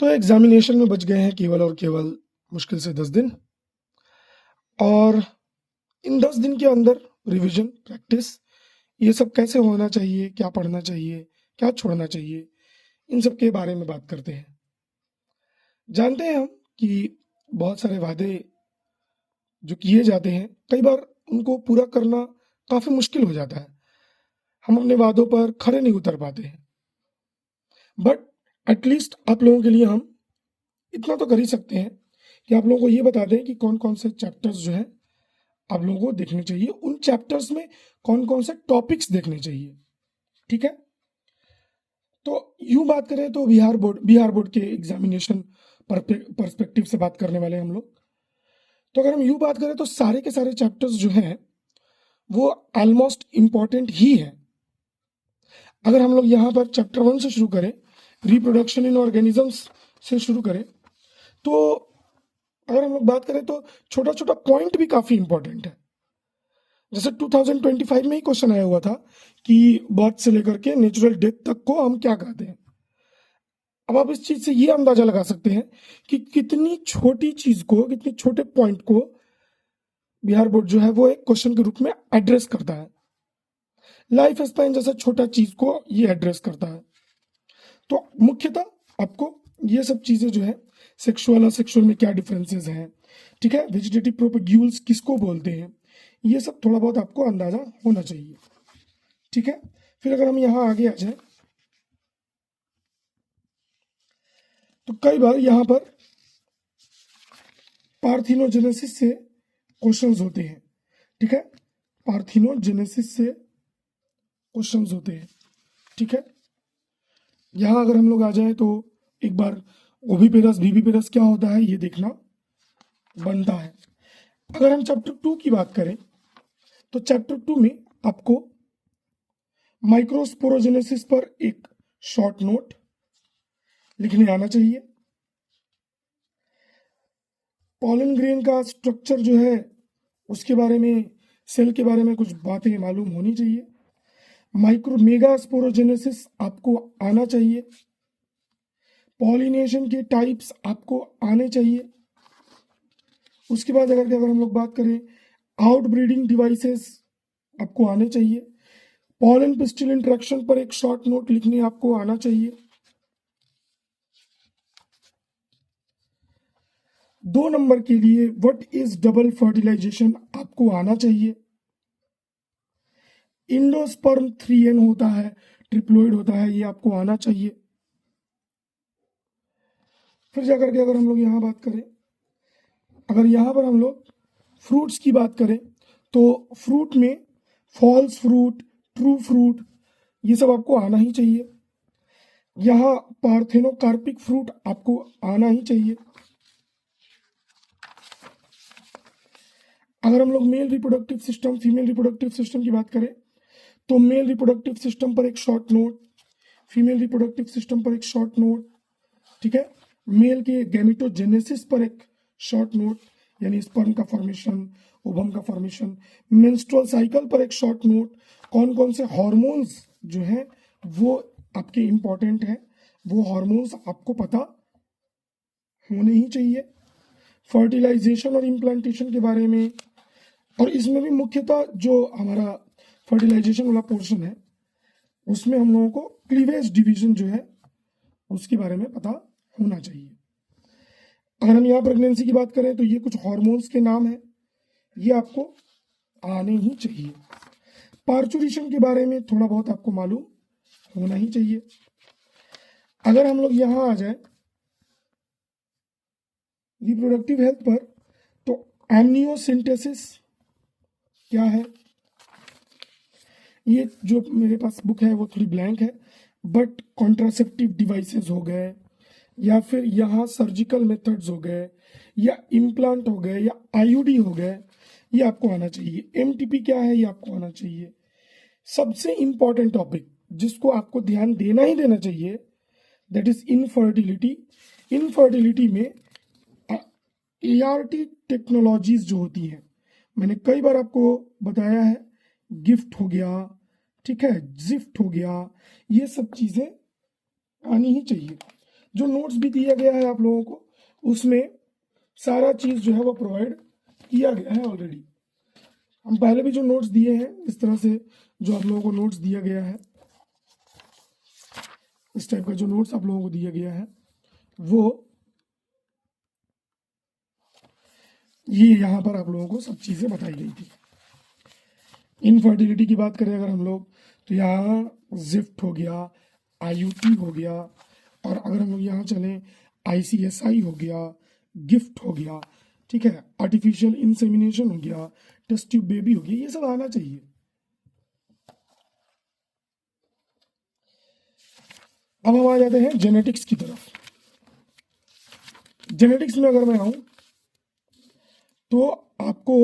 तो एग्जामिनेशन में बच गए हैं केवल और केवल मुश्किल से 10 दिन, और इन 10 दिन के अंदर रिवीजन, प्रैक्टिस, ये सब कैसे होना चाहिए, क्या पढ़ना चाहिए, क्या छोड़ना चाहिए, इन सब के बारे में बात करते हैं। जानते हैं हम कि बहुत सारे वादे जो किए जाते हैं, कई बार उनको पूरा करना काफ़ी मुश्किल हो जाता है। हम अपने वादों पर खरे नहीं उतर पाते हैं, बट एटलीस्ट आप लोगों के लिए हम इतना तो कर ही सकते हैं कि आप लोगों को ये बता दें कि कौन कौन से चैप्टर्स जो हैं आप लोगों को देखने चाहिए, उन चैप्टर्स में कौन कौन से टॉपिक्स देखने चाहिए। ठीक है, तो यूं बात करें तो बिहार बोर्ड के एग्जामिनेशन परस्पेक्टिव से बात करने वाले हम लोग। तो अगर हम यूं बात करें तो सारे के सारे चैप्टर्स जो हैं वो ऑलमोस्ट इम्पॉर्टेंट ही है। अगर हम लोग यहाँ पर चैप्टर 1 से शुरू करें, रिप्रोडक्शन इन ऑर्गेनिजम्स से शुरू करें, तो अगर हम लोग बात करें तो छोटा छोटा पॉइंट भी काफ़ी इंपॉर्टेंट है। जैसे 2025 में ही क्वेश्चन आया हुआ था कि बर्थ से लेकर के नेचुरल डेथ तक को हम क्या कहते हैं। अब आप इस चीज से ये अंदाजा लगा सकते हैं कि कितनी छोटी चीज को, कितनी छोटे पॉइंट को बिहार बोर्ड जो है वो एक क्वेश्चन के रूप में एड्रेस करता है। लाइफ स्पैन जैसा छोटा चीज को ये एड्रेस करता है। तो मुख्यतः आपको ये सब चीजें जो है, सेक्सुअल और सेक्सुअल में क्या डिफरेंसेस हैं, ठीक है, वेजिटेटिव प्रोपेग्यूल्स किसको बोलते हैं, ये सब थोड़ा बहुत आपको अंदाजा होना चाहिए। ठीक है, फिर अगर हम यहाँ आगे आ जाए तो कई बार यहाँ पर पार्थिनोजेनेसिस से क्वेश्चंस होते हैं। ठीक है, पार्थिनोजेनेसिस से क्वेश्चंस होते हैं। ठीक है, यहाँ अगर हम लोग आ जाए तो एक बार ओविपेरस वीविपेरस क्या होता है ये देखना बनता है। अगर हम चैप्टर 2 की बात करें तो चैप्टर 2 में आपको माइक्रोस्पोरोजेनेसिस पर एक शॉर्ट नोट लिखने आना चाहिए। पॉलन ग्रेन का स्ट्रक्चर जो है उसके बारे में, सेल के बारे में कुछ बातें मालूम होनी चाहिए। मेगास्पोरोजेनेसिस आपको आना चाहिए। पॉलिनेशन के टाइप्स आपको आने चाहिए। उसके बाद अगर हम लोग बात करें, आउट ब्रीडिंग डिवाइसेस आपको आने चाहिए। पॉलन पिस्टिल इंटरेक्शन पर एक शॉर्ट नोट लिखने आपको आना चाहिए। 2 नंबर के लिए व्हाट इज डबल फर्टिलाइजेशन आपको आना चाहिए। इंडोस्पर्म 3n होता है, ट्रिप्लोइड होता है, ये आपको आना चाहिए। फिर जाकर के अगर हम लोग यहाँ बात करें, अगर यहाँ पर हम लोग फ्रूट्स की बात करें तो फ्रूट में फॉल्स फ्रूट, ट्रू फ्रूट, ये सब आपको आना ही चाहिए। यहाँ पार्थेनोकार्पिक फ्रूट आपको आना ही चाहिए। अगर हम लोग male reproductive system, female reproductive system की बात करें तो मेल रिप्रोडक्टिव सिस्टम पर एक short note, female reproductive system पर एक शॉर्ट नोट। ठीक है, मेल के गैमेटोजेनेसिस पर एक शॉर्ट नोट, यानी स्पर्म का फॉर्मेशन, ओवम का फॉर्मेशन। मेंस्ट्रुअल साइकिल पर एक शॉर्ट नोट, कौन कौन से हार्मोन्स जो हैं वो आपके इंपॉर्टेंट हैं, वो हार्मोन्स आपको पता होने ही चाहिए। फर्टिलाइजेशन और इम्प्लांटेशन के बारे में, और इसमें भी मुख्यतः जो हमारा फर्टिलाइजेशन वाला पोर्शन है उसमें हम लोगों को क्लीवेज डिवीजन जो है उसके बारे में पता होना चाहिए। अगर हम यहाँ प्रेगनेंसी की बात करें तो ये कुछ हार्मोन्स के नाम हैं, ये आपको आने ही चाहिए। पार्चुरेशन के बारे में थोड़ा बहुत आपको मालूम होना ही चाहिए। अगर हम लोग यहाँ आ जाए रिप्रोडक्टिव हेल्थ पर, तो एमनियोसिंथेसिस क्या है, ये जो मेरे पास बुक है वो थोड़ी ब्लैंक है, बट कॉन्ट्रासेप्टिव डिवाइसेस हो गए, या फिर यहाँ सर्जिकल मेथड्स हो गए, या इम्प्लांट हो गए, या आईयूडी हो गए, ये आपको आना चाहिए। एमटीपी क्या है ये आपको आना चाहिए। सबसे इंपॉर्टेंट टॉपिक जिसको आपको ध्यान देना ही देना चाहिए, दैट इज इनफर्टिलिटी। इनफर्टिलिटी में एआरटी टेक्नोलॉजीज जो होती हैं, मैंने कई बार आपको बताया है, गिफ्ट हो गया, ठीक है, जिफ्ट हो गया, ये सब चीज़ें आनी ही चाहिए। जो नोट्स भी दिया गया है आप लोगों को, उसमें सारा चीज जो है वो प्रोवाइड किया गया है ऑलरेडी। हम पहले भी जो नोट्स दिए हैं इस तरह से, जो आप लोगों को नोट्स दिया गया है, इस टाइप का जो नोट्स आप लोगों को दिया गया है, वो ये यहाँ पर आप लोगों को सब चीजें बताई गई थी। इनफर्टिलिटी की बात करें अगर हम लोग, तो यहाँ जिफ्ट हो गया, आईयूटी हो गया, और अगर हम लोग यहाँ चलें आईसीएसआई हो गया, गिफ्ट हो गया, ठीक है, आर्टिफिशियल इंसेमिनेशन हो गया, टेस्ट ट्यूब बेबी हो गया, ये सब आना चाहिए। अब हम आ जाते हैं जेनेटिक्स की तरफ। जेनेटिक्स में अगर मैं आऊं तो आपको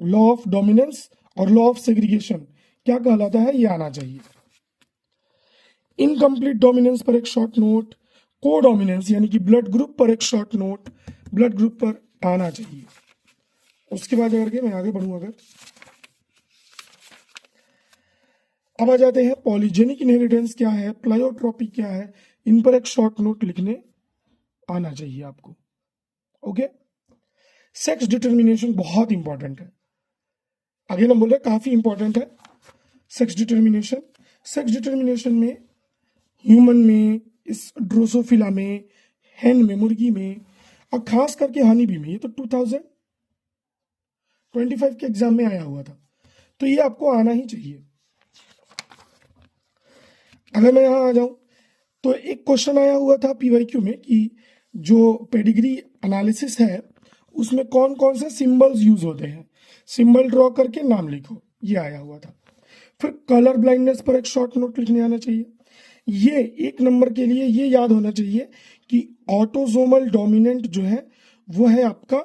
लॉ ऑफ डोमिनेंस और लॉ ऑफ सेग्रीगेशन क्या कहलाता है ये आना चाहिए। इनकम्प्लीट डोमिनेंस पर एक शॉर्ट नोट, को डोमिनेंस यानी कि ब्लड ग्रुप पर एक शॉर्ट नोट, ब्लड ग्रुप पर आना चाहिए। उसके बाद अगर के मैं आगे बढ़ूं, अगर अब आ जाते हैं पॉलीजेनिक इनहेरिटेंस क्या है, प्लायोट्रॉपी क्या है, इन पर एक शॉर्ट नोट लिखने आना चाहिए आपको। ओके, सेक्स डिटर्मिनेशन बहुत इंपॉर्टेंट है, अगेन हम बोल रहे काफी इंपॉर्टेंट है सेक्स डिटर्मिनेशन। सेक्स डिटर्मिनेशन में ह्यूमन में, इस ड्रोसोफिला में, हेन में, मुर्गी में, और खास करके हनी बी में, ये तो 2025 के एग्जाम में आया हुआ था, तो ये आपको आना ही चाहिए। अगर मैं यहां आ जाऊं तो एक क्वेश्चन आया हुआ था पीवाईक्यू में कि जो पेडिग्री एनालिसिस है उसमें कौन कौन से सिंबल्स यूज होते हैं, सिंबल ड्रॉ करके नाम लिखो, ये आया हुआ था। फिर कलर ब्लाइंडनेस पर एक शॉर्ट नोट लिखने आना चाहिए। ये 1 नंबर के लिए ये याद होना चाहिए कि ऑटोसोमल डोमिनेंट जो है वो है आपका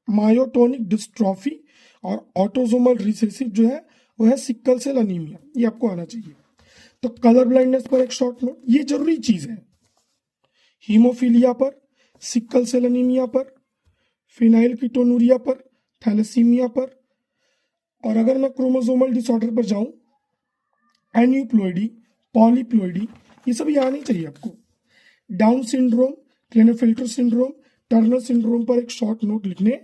मायोटोनिक डिस्ट्रॉफी, और ऑटोसोमल रिसेसिव जो है वो है सिकल सेल अनीमिया, ये आपको आना चाहिए। तो कलर ब्लाइंडनेस पर एक शॉर्ट नोट, ये जरूरी चीज है। हीमोफीलिया पर, सिकल सेल अनीमिया पर, फिनाइल कीटोनूरिया पर, थैलेसीमिया पर, और अगर मैं क्रोमोसोमल डिसऑर्डर पर जाऊं, एन्यूप्लॉइडी, पॉलीप्लॉइडी, ये सब ये आनी चाहिए आपको। Down syndrome, Klinefelter syndrome, Turner syndrome पर एक शॉर्ट नोट लिखने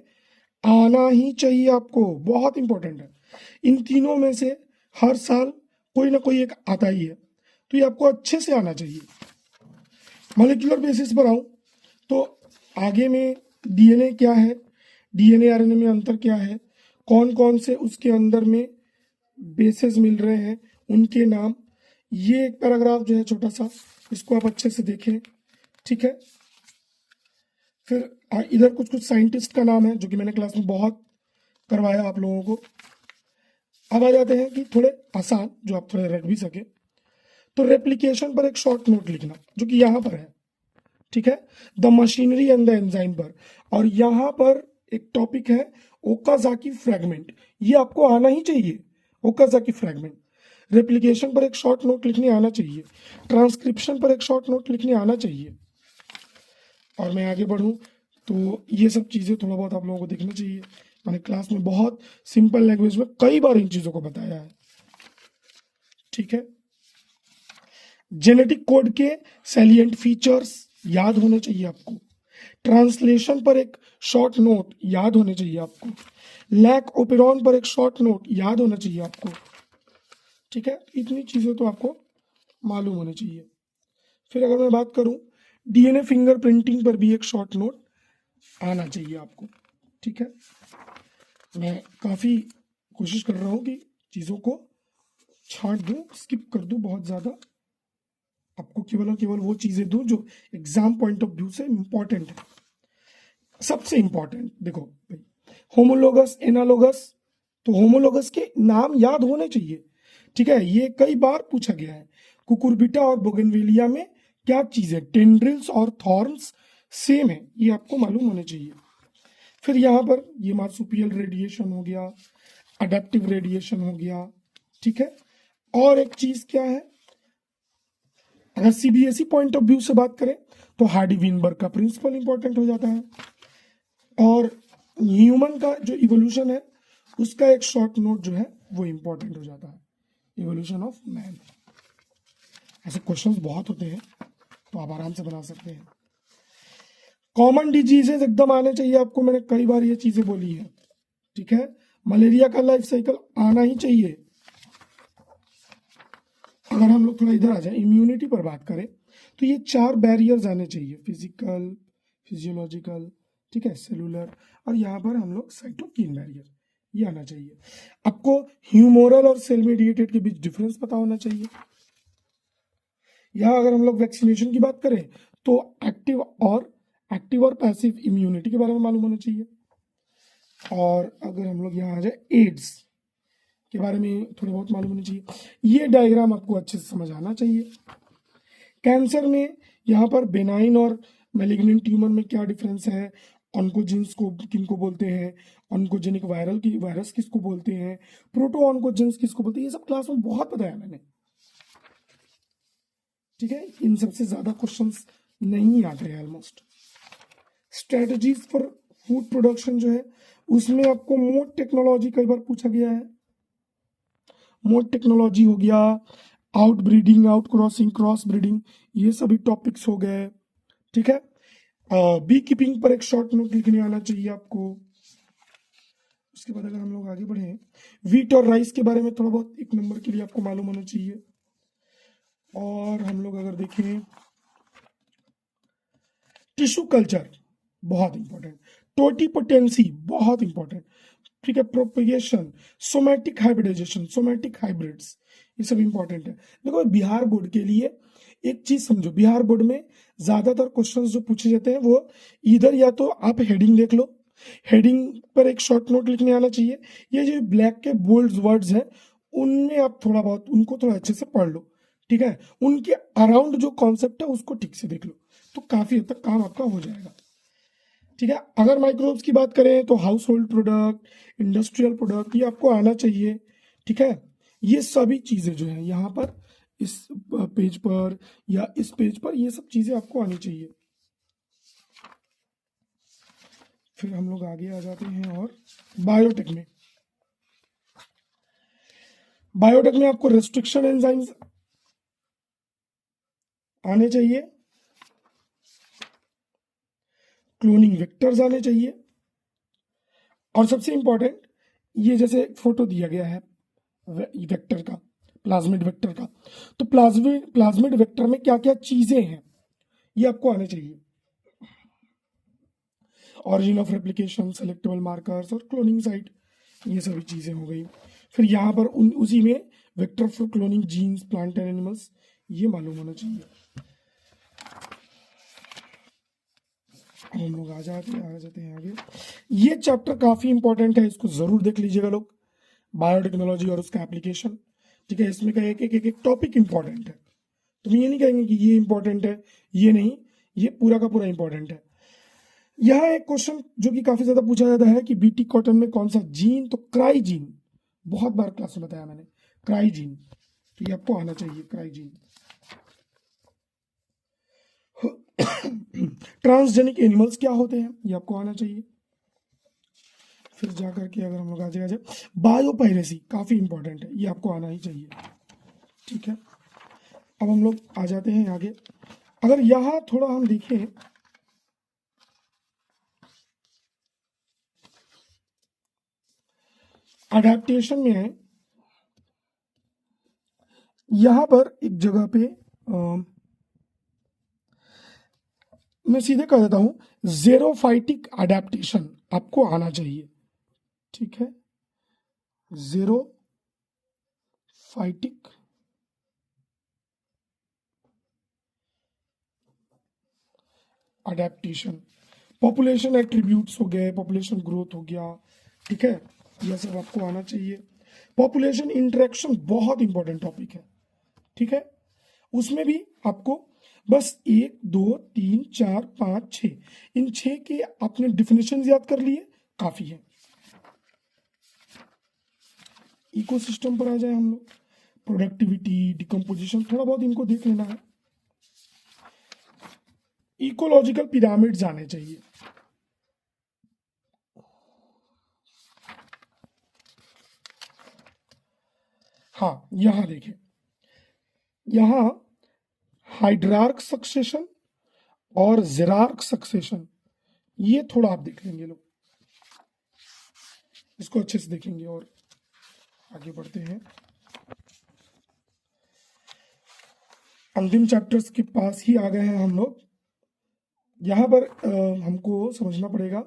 आना ही चाहिए आपको, बहुत इंपॉर्टेंट है। इन तीनों में से हर साल कोई ना कोई एक आता ही है, तो ये आपको अच्छे से आना चाहिए। मॉलिक्यूलर बेसिस पर आऊं तो आगे में डीएनए क्या है, डीएनए आरएनए में अंतर क्या है, कौन कौन से उसके अंदर में बेसेस मिल रहे हैं, उनके नाम, ये एक पैराग्राफ जो है छोटा सा, इसको आप अच्छे से देखें, ठीक है। फिर इधर कुछ कुछ साइंटिस्ट का नाम है जो कि मैंने क्लास में बहुत करवाया आप लोगों को। अब आ जाते हैं कि थोड़े आसान, जो आप थोड़े रट भी सके। तो रेप्लिकेशन पर एक शॉर्ट नोट लिखना जो कि यहाँ पर है, ठीक है, the machinery and the enzyme पर, और यहाँ पर एक टॉपिक है ओकाजाकी फ्रैगमेंट, ये आपको आना ही चाहिए, ओकाजाकी फ्रैगमेंट। रेप्लिकेशन पर एक शॉर्ट नोट लिखने आना चाहिए, ट्रांसक्रिप्शन पर एक शॉर्ट नोट लिखने आना चाहिए। और मैं आगे बढ़ूं तो ये सब चीज़ें थोड़ा बहुत आप लोगों को देखना चाहिए, मैंने क्लास में बहुत सिंपल लैंग्वेज में कई बार इन चीज़ों को बताया है, ठीक है। जेनेटिक कोड के सैलिएंट फीचर्स याद होने चाहिए आपको। ट्रांसलेशन पर एक शॉर्ट नोट याद होने चाहिए आपको। लैक ओपेरॉन पर एक शॉर्ट नोट याद होना चाहिए आपको, ठीक है। इतनी चीज़ें तो आपको मालूम होनी चाहिए। फिर अगर मैं बात करूं डीएनए फिंगरप्रिंटिंग पर भी एक शॉर्ट नोट आना चाहिए आपको, ठीक है। मैं काफ़ी कोशिश कर रहा हूं कि चीज़ों को छांट दूं, स्किप कर दूं बहुत ज़्यादा, आपको केवल और केवल वो चीज़ें दूं जो एग्जाम पॉइंट ऑफ व्यू से इंपॉर्टेंट है। सबसे इंपॉर्टेंट देखो भाई, होमोलोगस, एनालोगस, तो होमोलोगस के नाम याद होने चाहिए, ठीक है, ये कई बार पूछा गया है। कुकुरबिटा और बोगनवेलिया में क्या चीज है, टेंड्रिल्स और थॉर्न्स सेम है, ये आपको मालूम होने चाहिए। फिर यहाँ पर ये मार्सुपियल रेडिएशन हो गया, अडेप्टिव रेडिएशन हो गया, ठीक है। और एक चीज क्या है, अगर सीबीएसई पॉइंट ऑफ व्यू से बात करें तो हार्डी विनबर्ग का प्रिंसिपल इंपॉर्टेंट हो जाता है, और ह्यूमन का जो इवोल्यूशन है उसका एक शॉर्ट नोट जो है वो इंपॉर्टेंट हो जाता है, इवोल्यूशन ऑफ मैन। ऐसे क्वेश्चंस बहुत होते हैं तो आप आराम से बना सकते हैं। कॉमन डिजीजेस एकदम आने चाहिए आपको, मैंने कई बार ये चीजें बोली है, ठीक है। मलेरिया का लाइफ साइकिल आना ही चाहिए। अगर हम लोग थोड़ा इधर आ जाए, इम्यूनिटी पर बात करें, तो ये 4 बैरियर्स आने चाहिए, फिजिकल, फिजियोलॉजिकल, ठीक है, सेलुलर, और यहाँ पर हम लोग साइटोकिन बैरियर, ये आना चाहिए। आपको ह्यूमोरल और सेल मेडिएटेड के बीच डिफरेंस पता होना चाहिए। यहाँ अगर हम लोग वैक्सीनेशन की बात करें तो एक्टिव और पैसिव इम्यूनिटी के बारे में मालूम होना चाहिए। और अगर हम लोग यहाँ आ जाए, एड्स के बारे में थोड़ा बहुत मालूम होना चाहिए। ये डायग्राम आपको अच्छे से समझ आना चाहिए। कैंसर में यहाँ पर बेनाइन और मैलिग्नेंट ट्यूमर में क्या डिफरेंस है, ऑन्कोजेंस को किनको बोलते हैं, ऑन्कोजेनिक वायरस किसको बोलते हैं, प्रोटो ऑन्कोजेंस किसको बोलते हैं, ये सब क्लास में बहुत बताया मैंने, ठीक है। इन सबसे ज्यादा क्वेश्चंस नहीं आते हैं almost. Strategies for food production जो है, उसमें आपको मोड टेक्नोलॉजी कई बार पूछा गया है। मोड टेक्नोलॉजी हो गया, out breeding, out crossing, cross breeding, ये सभी टॉपिक्स हो गए, ठीक है। बी कीपिंग पर एक शॉर्ट नोट लिखने आना चाहिए आपको। उसके बाद अगर हम लोग आगे बढ़े, वीट और राइस के बारे में थोड़ा बहुत 1 नंबर के लिए आपको मालूम होना चाहिए। और हम लोग अगर देखें, टिश्यू कल्चर बहुत इंपॉर्टेंट, टोटिपोटेंसी बहुत इंपॉर्टेंट, ठीक है, propagation, somatic hybridization, somatic hybrids, ये सब इंपॉर्टेंट है। देखो बिहार बोर्ड के लिए एक चीज समझो, बिहार बोर्ड में ज्यादातर क्वेश्चंस जो पूछे जाते हैं वो इधर या तो आप हेडिंग देख लो, हेडिंग पर एक शॉर्ट नोट लिखने आना चाहिए, ये जो ब्लैक के बोल्ड वर्ड्स हैं उनमें आप थोड़ा बहुत उनको थोड़ा अच्छे से पढ़ लो, ठीक है। उनके अराउंड जो कॉन्सेप्ट है उसको ठीक से देख लो, तो काफी हद तक काम आपका हो जाएगा, ठीक है। अगर माइक्रोब्स की बात करें तो house hold product, industrial product, ये आपको आना चाहिए, ठीक है। ये सभी चीजें जो है यहाँ पर इस पेज पर या इस पेज पर, ये सब चीजें आपको आनी चाहिए। फिर हम लोग आगे आ जाते हैं और बायोटेक में, बायोटेक में आपको रेस्ट्रिक्शन एंजाइम्स आने चाहिए, क्लोनिंग वेक्टर्स आने चाहिए, और सबसे इंपॉर्टेंट ये जैसे फोटो दिया गया है वेक्टर का, प्लाज्मिड वेक्टर का, तो प्लाज्मिड वेक्टर में क्या क्या चीजें हैं ये आपको आने चाहिए। Origin of replication, selectable markers और क्लोनिंग साइट, ये सभी चीजें हो गई। फिर यहाँ पर उसी में vector for cloning genes, plant and animals, ये मालूम होना चाहिए। हम लोग आ जाते हैं आगे। ये चैप्टर काफी इंपॉर्टेंट है, इसको जरूर देख लीजिएगा लोग, बायोटेक्नोलॉजी और उसका एप्लीकेशन, ठीक है। इसमें का एक टॉपिक इंपॉर्टेंट है, तुम ये नहीं कहेंगे कि ये इंपॉर्टेंट है, ये नहीं, ये पूरा का पूरा इंपॉर्टेंट है। यहाँ एक क्वेश्चन जो कि काफी ज्यादा पूछा जाता है कि बीटी कॉटन में कौन सा जीन, तो क्राई जीन, बहुत बार क्लास में बताया मैंने, क्राई जीन, तो ये आपको आना चाहिए, क्राई जीन। ट्रांसजेनिक एनिमल्स क्या होते हैं ये आपको आना चाहिए। फिर जाकर के अगर हम लोग आ जाए, बायोपायरेसी काफी इंपॉर्टेंट है, ये आपको आना ही चाहिए, ठीक है। अब हम लोग आ जाते हैं आगे। अगर यहां थोड़ा हम देखें, अडेप्टेशन में है, यहां पर एक जगह पे मैं सीधे कह देता हूं, जेरोफाइटिक अडेप्टेशन आपको आना चाहिए, ठीक है। जेरोफाइटिक अडेप्टेशन, पॉपुलेशन एट्रीब्यूट्स हो गए, पॉपुलेशन ग्रोथ हो गया, ठीक है, यह सब आपको आना चाहिए। पॉपुलेशन इंटरेक्शन बहुत इंपॉर्टेंट टॉपिक है, ठीक है। उसमें भी आपको बस 1 2 3 4 5 6, इन 6 के आपने डिफिनेशन याद कर लिए, काफी है। इकोसिस्टम पर आ जाए हम लोग, प्रोडक्टिविटी, डिकम्पोजिशन, थोड़ा बहुत इनको देख लेना है। इकोलॉजिकल पिरामिड्स आने चाहिए, हाँ यहां देखें, यहां हाइड्रार्क सक्सेशन और जेरार्क सक्सेशन, ये थोड़ा आप देख लेंगे लोग, इसको अच्छे से देखेंगे और आगे बढ़ते हैं। अंतिम चैप्टर्स के पास ही आ गए हैं हम लोग। यहाँ पर हमको समझना पड़ेगा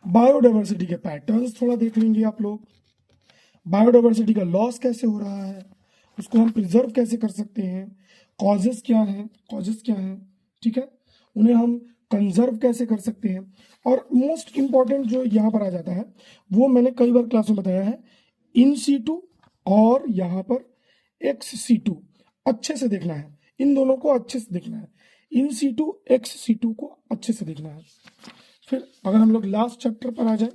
बायोडाइवर्सिटी के पैटर्न्स थोड़ा देख लेंगे आप लोग। बायोडाइवर्सिटी का लॉस कैसे हो रहा है, उसको हम प्रिजर्व कैसे कर सकते हैं, कॉजेस क्या हैं, ठीक है, उन्हें हम कंजर्व कैसे कर सकते हैं। और मोस्ट इंपॉर्टेंट जो यहाँ पर आ जाता है वो मैंने कई बार क्लास में बताया है, इन सीटू और यहाँ पर एक्स सीटू अच्छे से देखना है, इन दोनों को अच्छे से देखना है, इन सीटू एक्स सीटू को अच्छे से देखना है। फिर अगर हम लोग लास्ट चैप्टर पर आ जाए,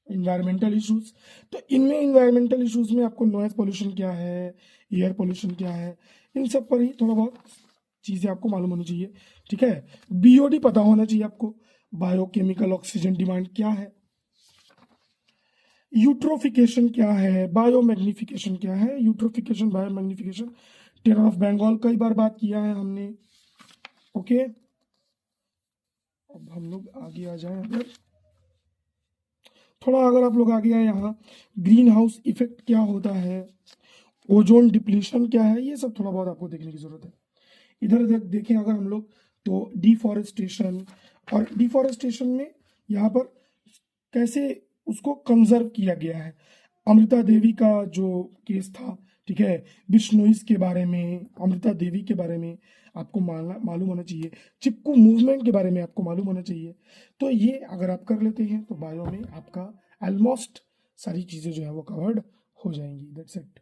इन्वायरमेंटल इश्यूज, तो इनमें इन्वायरमेंटल इश्यूज में आपको नॉइज पोल्यूशन क्या है, एयर पोल्यूशन क्या है, इन सब पर ही थोड़ा बहुत चीज़ें आपको मालूम होनी चाहिए, ठीक है। बीओडी पता होना चाहिए आपको, बायोकेमिकल ऑक्सीजन डिमांड क्या है, यूट्रोफिकेशन क्या है, बायोमैग्निफिकेशन क्या है, eutrophication biomagnification terror of Bengal कई बार बात किया है हमने, ओके। अब हम लोग आगे आ जाए, अगर आप लोग आगे आए, यहाँ ग्रीन हाउस इफेक्ट क्या होता है, ओजोन डिप्लीशन क्या है, ये सब थोड़ा बहुत आपको देखने की जरूरत है। इधर देखें अगर हम लोग तो डिफॉरेस्टेशन, और डिफॉरेस्टेशन में यहाँ पर कैसे उसको कंजर्व किया गया है। अमृता देवी का जो केस था, ठीक है, बिश्नोइज के बारे में, अमृता देवी के बारे में आपको मालूम होना चाहिए, चिपकू मूवमेंट के बारे में आपको मालूम होना चाहिए। तो ये अगर आप कर लेते हैं तो बायो में आपका ऑलमोस्ट सारी चीज़ें जो है वो कवर्ड हो जाएंगी। That's it.